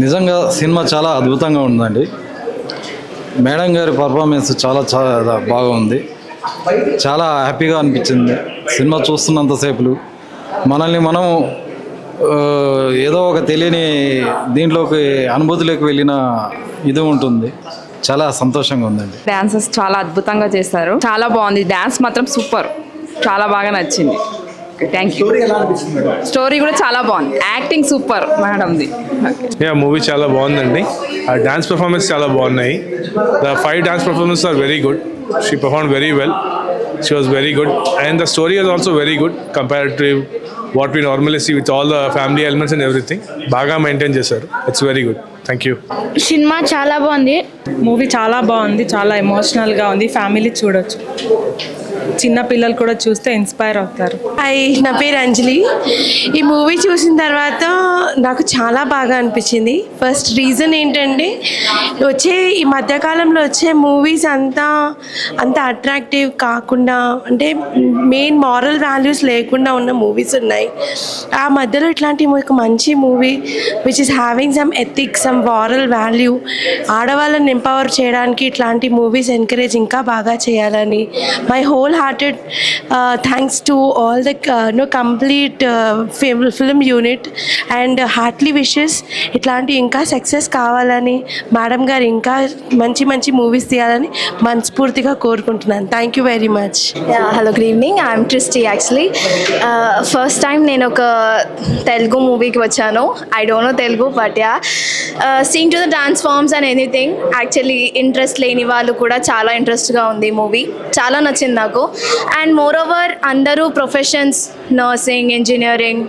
నిజంగా సినిమా చాలా అద్భుతంగా ఉందండి. మేడం గారి పర్ఫార్మెన్స్ చాలా చాలా బాగుంది. చాలా హ్యాపీగా అనిపించింది సినిమా చూస్తున్నంతసేపు. మనల్ని మనం ఏదో ఒక తెలియని దీంట్లోకి అనుభూతిలోకి వెళ్ళిన ఇది ఉంటుంది. చాలా సంతోషంగా ఉందండి. డాన్సెస్ చాలా అద్భుతంగా చేస్తారు. చాలా బాగుంది. డాన్స్ మాత్రం సూపర్, చాలా బాగా నచ్చింది. Thank you. స్టోరీ కూడా చాలా బాగుంది. Acting super మేడంది. మూవీ చాలా బాగుందండి. డాన్స్ పర్ఫార్మెన్స్ చాలా బాగున్నాయి. The 5 dance performance are very good. She performed very well. She was very good and the story is also very good compared to what we normally see with all the family elements and everything. బాగా maintain చేశారు. It's very good. Thank you. Cinema చాలా బాగుంది. Movie చాలా బాగుంది. చాలా ఎమోషనల్గా ఉంది. Family చూడొచ్చు. చిన్న పిల్లలు కూడా చూస్తే ఇన్స్పైర్ అవుతారు. నా పేరు అంజలి. ఈ మూవీ చూసిన తర్వాత నాకు చాలా బాగా అనిపించింది. ఫస్ట్ రీజన్ ఏంటంటే ఈ మధ్యకాలంలో వచ్చే మూవీస్ అంత అట్రాక్టివ్ కాకుండా, అంటే మెయిన్ మారల్ వాల్యూస్ లేకుండా ఉన్న మూవీస్ ఉన్నాయి. ఆ మధ్యలో ఇట్లాంటి ఒక మంచి movie which is having some ethics, some moral value, ఆడవాళ్ళని ఎంపవర్ చేయడానికి ఇట్లాంటి మూవీస్ ఎంకరేజ్ ఇంకా బాగా చేయాలని my whole hearted thanks to all the complete film unit and heartily wishes ఇట్లాంటి ఇంకా సక్సెస్ కావాలని, మేడం గారు ఇంకా మంచి మంచి మూవీస్ తీయాలని మనస్ఫూర్తిగా కోరుకుంటున్నాను. Thank you very much. Hello, good evening. I'm Tristy. Actually first time నేను ఒక తెలుగు మూవీకి వచ్చాను. I don't know Telugu, but seeing to the dance forms and anything, actually interest లేని వాళ్ళు కూడా చాలా ఇంట్రెస్ట్గా ఉంది మూవీ. చాలా నచ్చింది నాకు. అండ్ మోర్ ఓవర్ అందరూ ప్రొఫెషన్స్, నర్సింగ్, ఇంజనీరింగ్,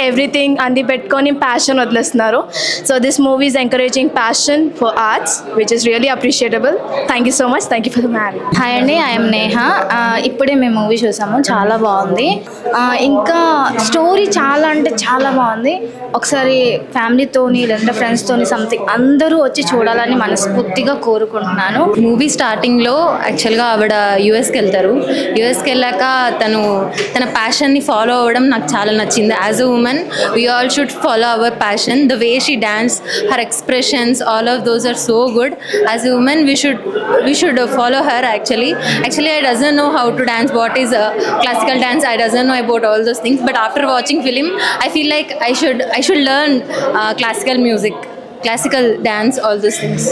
ఎవ్రీథింగ్ అంది పెట్టుకొని ప్యాషన్ వదిలేస్తున్నారు. So this movie is encouraging passion for arts which is really appreciable. Thank you so much. Thank you for the marriage. Hi అండి, I'm Neha. ఇప్పుడే మేము movie చూసాము. చాలా బాగుంది. ఇంకా స్టోరీ చాలా అంటే చాలా బాగుంది. ఒకసారి ఫ్యామిలీతోని లేదంటే ఫ్రెండ్స్తోని సంథింగ్ అందరూ వచ్చి చూడాలని మనస్ఫూర్తిగా కోరుకుంటున్నాను. మూవీ స్టార్టింగ్లో యాక్చువల్గా ఆవిడ యూఎస్కి వెళ్తారు. యూఎస్కి వెళ్ళాక తన ప్యాషన్ని ఫాలో అవ్వడం నాకు చాలా నచ్చింది. As a women we all should follow our passion. The way she dance, her expressions, all of those are so good. As a women we should follow her. Actually I doesn't know how to dance, what is classical dance, I doesn't know about all those things, but after watching film I feel like I should learn classical music, classical dance, all those things.